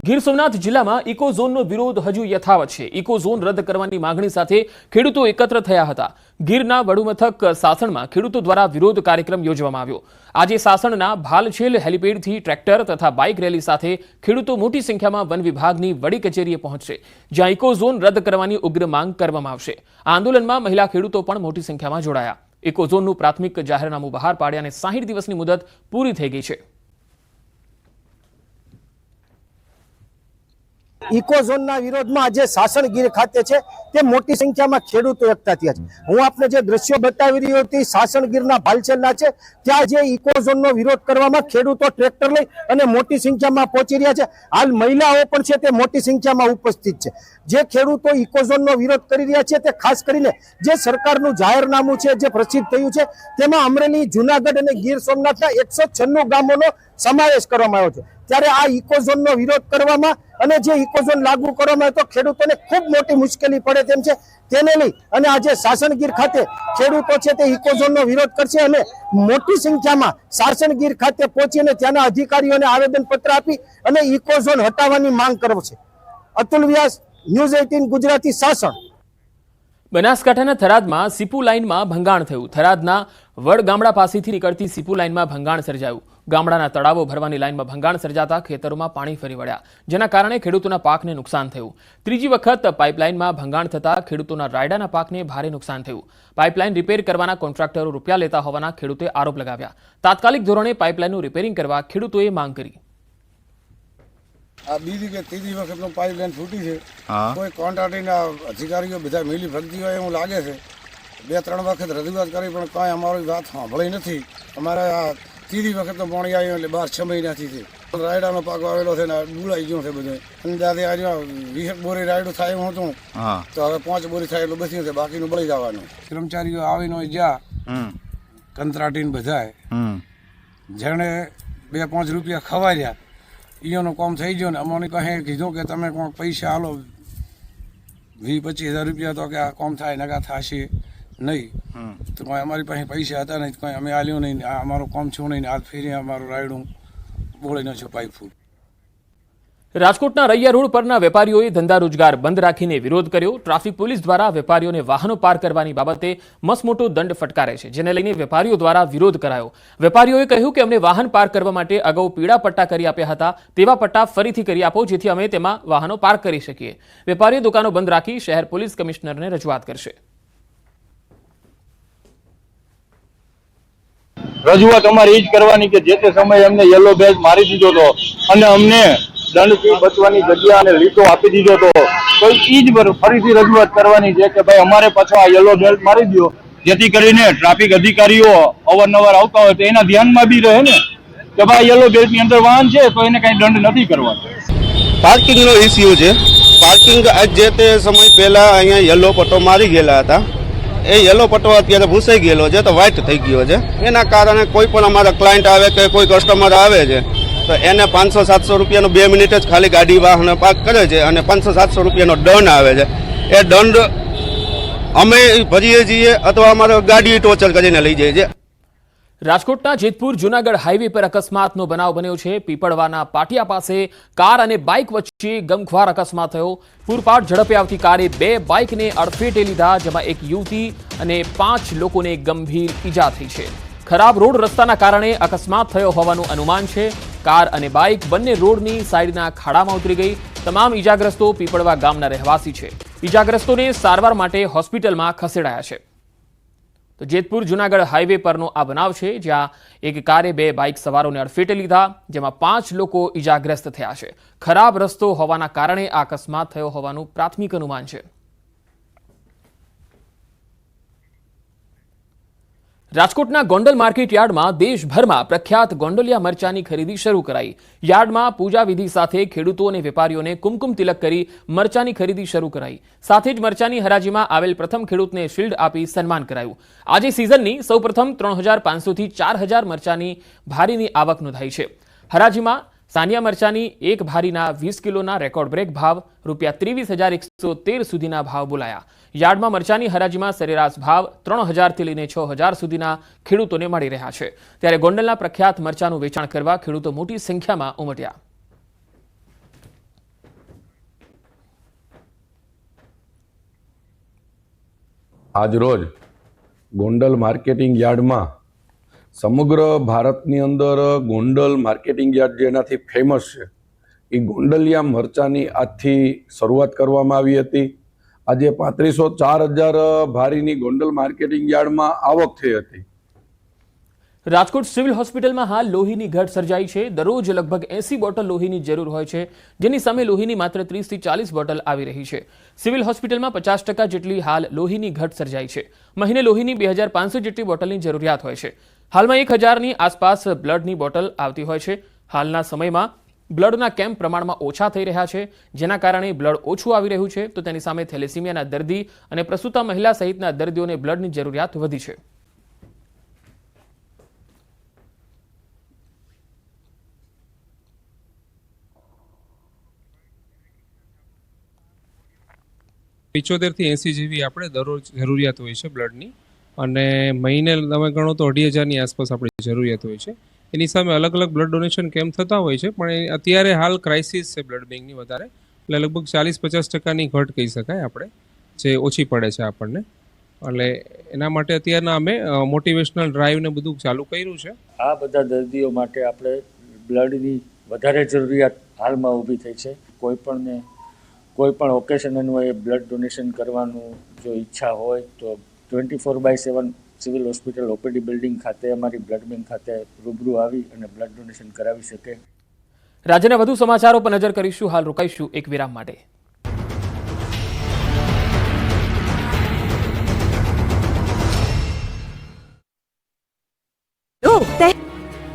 ગીર સોમનાથ જિલ્લામાં ઇકો ઝોનનો વિરોધ હજુ યથાવત છે। ઇકો ઝોન રદ કરવાની માંગણી સાથે ખેડૂતો એકત્ર થયા હતા। ગીરના વડુમથક સાસણમાં ખેડૂતો દ્વારા વિરોધ કાર્યક્રમ યોજવામાં આવ્યો। આજે સાસણના ભાલછેલ હેલિપેડથી ટ્રેક્ટર તથા બાઇક રેલી સાથે ખેડૂતો મોટી સંખ્યામાં વન વિભાગની વડી કચેરીએ પહોંચશે, જ્યાં ઇકો ઝોન રદ કરવાની ઉગ્ર માંગ કરવામાં આવશે। આ આંદોલનમાં મહિલા ખેડૂતો પણ મોટી સંખ્યામાં જોડાયા। ઇકો ઝોનનું પ્રાથમિક જાહેરનામું બહાર પાડ્યા અને 60 દિવસની મુદત પૂરી થઈ ગઈ છે। इको झोन ना विरोध में आज सासण गीर खाते छे ते मोटी संख्या में खेडूतो एकता थया छे। हूँ आपने जे दृश्यो बतावी रह्यो हतो सासण गीरना भालछेलना छे, त्यां जे इको झोन नो विरोध करवामां खेडूतो ट्रेक्टर लई अने मोटी संख्या में पहोंची रह्या छे। हाल महिलाओ पण छे ते मोटी संख्या में उपस्थित छे। जे खेडूतो इको झोन नो विरोध करी रह्या छे ते खास करीने जे सरकारनुं जाहेरनामું छे जे प्रसिद्ध थयुं छे तेमां अमरेली, जूनागढ़ अने गीर सोमनाथना 196 गामोनो समावेश करवामां आव्यो छे। त्यारे आ इको झोन नो विरोध करवामां અને જે ઇકો ઝોન લાગુ કરવામાં આવે તો ખેડૂતોને ખૂબ મોટી મુશ્કેલી પડે તેમ છે। તેને લઈ અને આજે સાસણગીર ખાતે ખેડૂતો છે તે ઇકો ઝોનનો વિરોધ કરશે અને મોટી સંખ્યામાં સાસણગીર ખાતે પહોંચીને ત્યાંના અધિકારીઓને આવેદનપત્ર આપી અને ઇકો ઝોન હટાવવાની માંગ કરશે। અતુલ વ્યાસ, ન્યૂઝ 18 ગુજરાતી, સાસણ। બનાસકાંઠાના થરાદમાં સીપુ લાઇનમાં ભંગાણ થયું। થરાદના વડ ગામડા પાસેથી નીકળતી સીપુ લાઇનમાં ભંગાણ સર્જાયું। ગામડાના તળાવો ભરવાની લાઇનમાં ભંગાણ સર્જાતા ખેતરોમાં પાણી ફરી વળ્યા, જેના કારણે ખેડૂતોના પાકને નુકસાન થયું। ત્રીજી વખત પાઇપલાઇનમાં ભંગાણ થતા ખેડૂતોના રાયડાના પાકને ભારે નુકસાન થયું। પાઇપલાઇન રિપેર કરવાના કોન્ટ્રાક્ટરો રૂપિયા લેતા હોવાના ખેડૂતોએ આરોપ લગાવ્યા। તાત્કાલિક ધોરણે પાઇપલાઇનનું રિપેરિંગ કરવા ખેડૂતોએ માંગ કરી। આ બીજી કે ત્રીજી વખતનો પાઇપલાઇન ફૂટી છે। કોઈ કોન્ટ્રાક્ટરના અધિકારીઓ બધા મિલી ભગતી હોય એવું લાગે છે। 2-3 વખત રજૂઆત કરી પણ કાંઈ અમારી વાત સાંભળી નથી। અમારે આ ત્રીજી વખતનો પાણી આવ્યું એટલે 12-6 મહિનાથી છે। રાયડાનો પાક આવેલો છે ને ડૂલાઈ ગયો છે બધો। અંદાજે આજે 20 બોરી રાયડું થાય એવું હતું તો હવે 5 બોરી થાય એટલું બચ્યું છે, બાકીનું બળી જવાનું। કર્મચારીઓ આવીને જ્યાં કંત્રાટીને બધાય જેણે 2-5 રૂપિયા ખવાર્યા ઈઓનું કામ થઈ ગયું ને અમને કહે કીધું કે તમે કોઈ પૈસા હાલો 20-25 હજાર રૂપિયા તો કે આ કામ થાય નકા થશે નહીં। તો કોઈ અમારી પાસે પૈસા હતા નહીં, કંઈ અમે આલ્યું નહીં। આ અમારું કામ છું નહીં, હાલ ફેરી અમારું રાયડું બોળીને છે પાઇપ ફૂટ। રાજકોટના રૈયા રોડ પરના વેપારીઓએ ધંધા રોજગાર બંધ રાખીને વિરોધ કર્યો। ટ્રાફિક પોલીસ દ્વારા વેપારીઓને વાહનો પાર કરવાની બાબતે મસમોટો દંડ ફટકારે છે, જેને લઈને વેપારીઓ દ્વારા વિરોધ કરાયો। વેપારીઓએ કહ્યું કે અમને વાહન પાર કરવા માટે અગાઉ પીળા પટ્ટા કરી આપ્યા હતા, તેવા પટ્ટા ફરીથી કરી આપો જેથી અમે તેમાં વાહનો પાર કરી શકીએ। વેપારીઓ દુકાનો બંધ રાખી શહેર પોલીસ કમિશનરને રજૂઆત કરશે। રજૂઆત અમારે એ જ કરવાની કે જે તે સમયે અમને યલો બેગ મારી દીધો હતો અને અમને દંડથી બચવાની જગ્યા અને લીટો આપી દીધો હતો, તો એ જ ફરીથી રજૂઆત કરવાની છે કે ભાઈ અમારે પાછો આ યલો બેલ્ટ મારી દો, જેથી કરીને ટ્રાફિક અધિકારીઓ અવારનવાર આવતા હોય તો એના ધ્યાનમાં બી રહે ને કે ભાઈ યલો બેલ્ટની અંદર વાહન છે તો એને કઈ દંડ નથી કરવાનો। પાર્કિંગનો ઇસ્યુ છે। પાર્કિંગ આજ જે તે સમય પહેલા અહીંયા યલો પટ્ટો મારી ગયેલા હતા, એ યલો પટ્ટો અત્યારે ભૂસાઈ ગયેલો છે તો વ્હાઇટ થઈ ગયો છે। એના કારણે કોઈ પણ અમારા ક્લાયન્ટ આવે કે કોઈ કસ્ટમર આવે છે તો એને 500-700 રૂપિયાનો 2 મિનિટ જ ખાલી ગાડી વાહન પાર્ક કરે છે અને 500-700 રૂપિયાનો દંડ આવે છે। એ દંડ અમે ભરીએ છીએ અથવા અમારે ગાડી ટોચર કરીને લઈ જાય છે। રાજકોટના જેતપુર જૂનાગઢ હાઈવે પર અકસ્માતનો બનાવ બન્યો છે। પીપળવાના પાટિયા પાસે કાર અને બાઇક વચ્ચે ગમખ્વાર અકસ્માત થયો। પૂરપાટ ઝડપે આવતી કારે 2 બાઇકને અડફેટે લીધા, જેમાં એક યુવતી અને 5 લોકોને ગંભીર ઈજા થઈ છે। ખરાબ રોડ રસ્તાના કારણે અકસ્માત થયો હોવાનું અનુમાન છે। કાર અને બાઇક બંને રોડની સાઈડના ખાડામાં ઉતરી ગઈ। તમામ ઈજાગ્રસ્તો પીપળવા ગામના રહેવાસી છે। ઈજાગ્રસ્તોને સારવાર માટે હોસ્પિટલમાં ખસેડાયા છે। તો જેતપુર જૂનાગઢ હાઈવે પરનો આ બનાવ છે, જ્યાં એક કારે 2 બાઇક સવારોને અડફેટે લીધા, જેમાં 5 લોકો ઈજાગ્રસ્ત થયા છે। ખરાબ રસ્તો હોવાના કારણે આ અકસ્માત થયો હોવાનું પ્રાથમિક અનુમાન છે। રાજકોટના ગોંડલ માર્કેટ યાર્ડમાં દેશભરમાં પ્રખ્યાત ગોંડલિયા મરચાની ખરીદી શરૂ કરાઈ। યાર્ડમાં પૂજા વિધિ સાથે ખેડૂતો અને વેપારીઓને કુમકુમ તિલક કરી મરચાની ખરીદી શરૂ કરાઈ। સાથે જ મરચાની હરાજીમાં આવેલ પ્રથમ ખેડૂતને શિલ્ડ આપી સન્માન કરાયું। આજે સિઝનની સૌપ્રથમ 3500 થી 4000 મરચાની ભારીની આવક નોંધાઈ છે। હરાજીમાં સાનિયા મરચાની એક ભારીના 20 કિલોના રેકોર્ડ બ્રેક ભાવ ₹23,113 સુધીના ભાવ બોલાયા। યાર્ડમાં મરચાની હરાજીમાં સરેરાશ ભાવ 3000 થી લઈને 6000 સુધીના ખેડૂતોને મળી રહ્યા છે। ત્યારે ગોંડલના પ્રખ્યાત મરચાનું વેચાણ કરવા ખેડૂતો મોટી સંખ્યામાં ઉમટ્યા। આજરોજ ગોંડલ માર્કેટિંગ યાર્ડમાં સમગ્ર ભારતની અંદર ગોંડલ માર્કેટિંગ યાર્ડ જેનાથી ફેમસ છે એ ગોંડલિયા મરચાની આજથી શરૂઆત કરવામાં આવી હતી. આજે 3504,000 ભારીની ગોંડલ માર્કેટિંગ યાર્ડમાં આવક થઈ હતી. રાજકોટ સિવિલ હોસ્પિટલમાં હાલ લોહીની ઘટ સર્જાઈ છે. દરરોજ લગભગ 80 બોટલ લોહીની જરૂર હોય છે, જેની સામે લોહીની માત્ર 30 થી 40 બોટલ આવી રહી છે. સિવિલ હોસ્પિટલમાં 50% જેટલી હાલ લોહીની ઘટ સર્જાઈ છે. મહિને લોહીની 2500 જેટલી બોટલની જરૂરિયાત હોય છે. હાલમાં 1000ની આસપાસ બ્લડની બોટલ આવતી હોય છે. હાલના સમયમાં બ્લડના કેમ્પ પ્રમાણમાં ઓછા થઈ રહ્યા છે, જેના કારણે બ્લડ ઓછું આવી રહ્યું છે. તો તેની સામે થેલેસીમિયાના દર્દી અને પ્રસૂતા મહિલા સહિતના દર્દીઓને બ્લડની જરૂરિયાત વધી છે. થી 80 જેવી આપણે દરરોજ જરૂરિયાત હોય છે બ્લડની, અને મહિને તમે ગણો તો 2,500ની આસપાસ આપણી જરૂરિયાત હોય છે. એની સામે અલગ અલગ બ્લડ ડોનેશન કેમ્પ થતા હોય છે, પણ અત્યારે હાલ ક્રાઇસિસ છે બ્લડ બેંકની વધારે, એટલે લગભગ 40-50%ની ઘટ કહી શકાય આપણે, જે ઓછી પડે છે આપણને. એટલે એના માટે અત્યારના અમે મોટિવેશનલ ડ્રાઈવ ને બધું ચાલુ કર્યું છે. આ બધા દર્દીઓ માટે આપણે બ્લડની વધારે જરૂરિયાત હાલમાં ઊભી થઈ છે. કોઈ પણ ઓકેશન અન્વયે બ્લડ ડોનેશન કરવાનું જો ઈચ્છા હોય તો 24/7 સિવિલ હોસ્પિટલ ઓપીડી બિલ્ડિંગ ખાતે અમારી બ્લડ બેંક ખાતે રૂબરૂ આવી અને બ્લડ ડોનેશન કરાવી શકે. રાજ્યના વધુ સમાચારો પર નજર કરીશું. હાલ રોકાઈશું એક વિરામ માટે.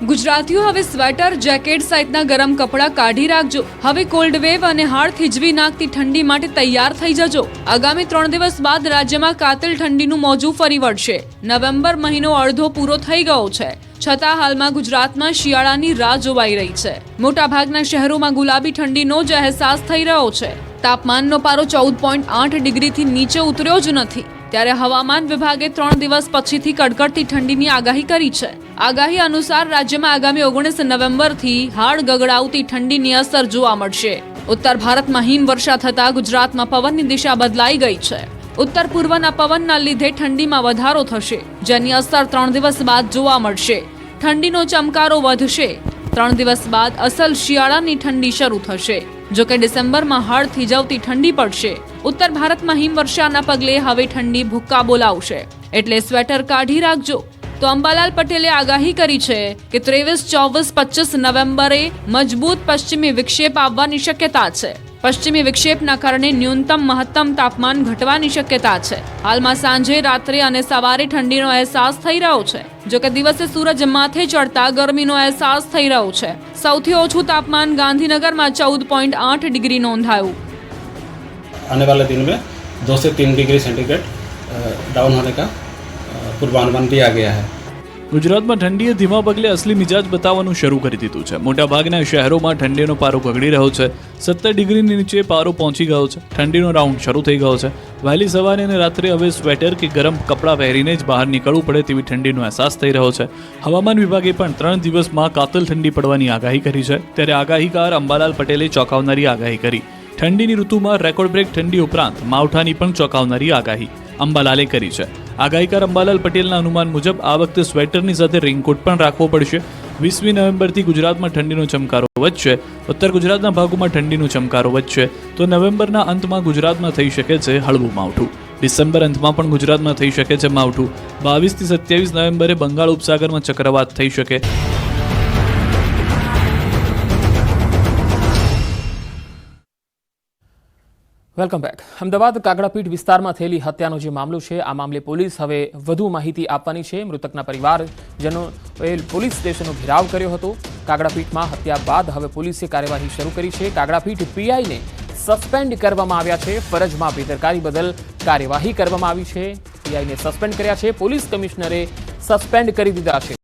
ગુજરાતીઓ હવે સ્વેટર, જેકેટ સહિતના ગરમ કપડાં કાઢી રાખજો. હવે કોલ્ડ વેવ અને હાડ થીજવી નાખતી ઠંડી માટે તૈયાર થઈ જજો. આગામી 3 દિવસ બાદ રાજ્યમાં કાતિલ ઠંડીનું મોજું ફરી વળશે. નવેમ્બર મહિનો અડધો પૂરો થઈ ગયો છે, છતાં હાલમાં ગુજરાતમાં શિયાળાની રાહ જોવાઈ રહી છે. મોટાભાગના શહેરોમાં ગુલાબી ઠંડીનો જ અહેસાસ થઈ રહ્યો છે. તાપમાનનો પારો 14.8 ડિગ્રીથી નીચે ઉતર્યો જ નથી. ત્યારે હવામાન વિભાગે 3 દિવસ પછીથી કડકડતી ઠંડીની આગાહી કરી છે. આગાહી અનુસાર રાજ્યમાં આગામી 19 નવેમ્બરથી હાડ ગગડાવતી ઠંડીની અસર જોવા મળશે. ઉત્તર ભારતમાં હિમવર્ષા થતા ગુજરાતમાં પવનની દિશા બદલાઈ ગઈ છે. ઉત્તર પૂર્વના પવનના લીધે ઠંડીમાં વધારો થશે, જેની અસર 3 દિવસ બાદ જોવા મળશે. ઠંડીનો ચમકારો વધશે. 3 દિવસ બાદ અસલ શિયાળાની ઠંડી શરૂ થશે. જોકે ડિસેમ્બરમાં હાડ થીજવતી ઠંડી પડશે. ઉત્તર ભારતમાં હિમવર્ષાના પગલે હવે ઠંડી ભૂક્કા બોલાવશે, એટલે સ્વેટર કાઢી રાખજો. તો અંબાલાલ પટેલે આગાહી કરી છે કે 23, 24, 25 નવેમ્બરે મજબૂત પશ્ચિમી વિક્ષેપ આવવાની શક્યતા છે. પશ્ચિમી વિક્ષેપના કારણે ન્યૂનતમ મહત્તમ તાપમાન ઘટવાની શક્યતા છે. હાલમાં સાંજે, રાત્રે અને સવારે ઠંડીનો અહેસાસ થઈ રહ્યો છે. જોકે દિવસે સૂરજ માથે ચડતા ગરમીનો અહેસાસ થઈ રહ્યો છે. સૌથી ઓછું તાપમાન ગાંધીનગરમાં 14.8 ડિગ્રી નોંધાયું. आने वाले दिन में 2 से 3 डिग्री सेंटीग्रेड डाउन होने का पूर्वानुमान दिया गया है. ગુજરાતમાં ઠંડીએ ધીમા પગલે અસલી મિજાજ બતાવવાનું શરૂ કરી દીધું છે. મોટાભાગના શહેરોમાં ઠંડીનો પારો ગગડી રહ્યો છે. 17 ડિગ્રીની નીચે પારો પહોંચી ગયો છે. ઠંડીનો રાઉન્ડ શરૂ થઈ ગયો છે. વહેલી સવારે અને રાત્રે હવે સ્વેટર કે ગરમ કપડાં પહેરીને જ બહાર નીકળવું પડે તેવી ઠંડીનો અહેસાસ થઈ રહ્યો છે. હવામાન વિભાગે પણ 3 દિવસમાં કાતિલ ઠંડી પડવાની આગાહી કરી છે. ત્યારે આગાહીકાર અંબાલાલ પટેલે ચોંકાવનારી આગાહી કરી. ઠંડીની ઋતુમાં રેકોર્ડ બ્રેક ઠંડી ઉપરાંત માવઠાની પણ ચોંકાવનારી આગાહી અંબાલાલે કરી છે. આગાહીકાર અંબાલાલ પટેલના અનુમાન મુજબ આ વખતે સ્વેટરની સાથે રેઇનકોટ પણ રાખવો પડશે. 20મી નવેમ્બરથી ગુજરાતમાં ઠંડીનો ચમકારો વધશે. ઉત્તર ગુજરાતના ભાગોમાં ઠંડીનો ચમકારો વધશે. તો નવેમ્બરના અંતમાં ગુજરાતમાં થઈ શકે છે હળવું માવઠું. ડિસેમ્બર અંતમાં પણ ગુજરાતમાં થઈ શકે છે માવઠું. 22 થી 27 નવેમ્બરે બંગાળ ઉપસાગરમાં ચક્રવાત થઈ શકે. Welcome back. અમદાવાદ કાગડાપીઠ વિસ્તારમાં થયેલી હત્યાનો જે મામલો છે, આ મામલે પોલીસ હવે વધુ માહિતી આપવાની છે. મૃતકના પરિવારજનોએ પોલીસ સ્ટેશનનો ઘેરાવ કર્યો હતો. કાગડાપીઠમાં હત્યા બાદ હવે પોલીસે કાર્યવાહી શરૂ કરી છે. કાગડાપીઠ પીઆઈને સસ્પેન્ડ કરવામાં આવ્યા છે. ફરજમાં બેદરકારી બદલ કાર્યવાહી કરવામાં આવી છે. પીઆઈને સસ્પેન્ડ કર્યા છે. પોલીસ કમિશનરે સસ્પેન્ડ કરી દીધા છે.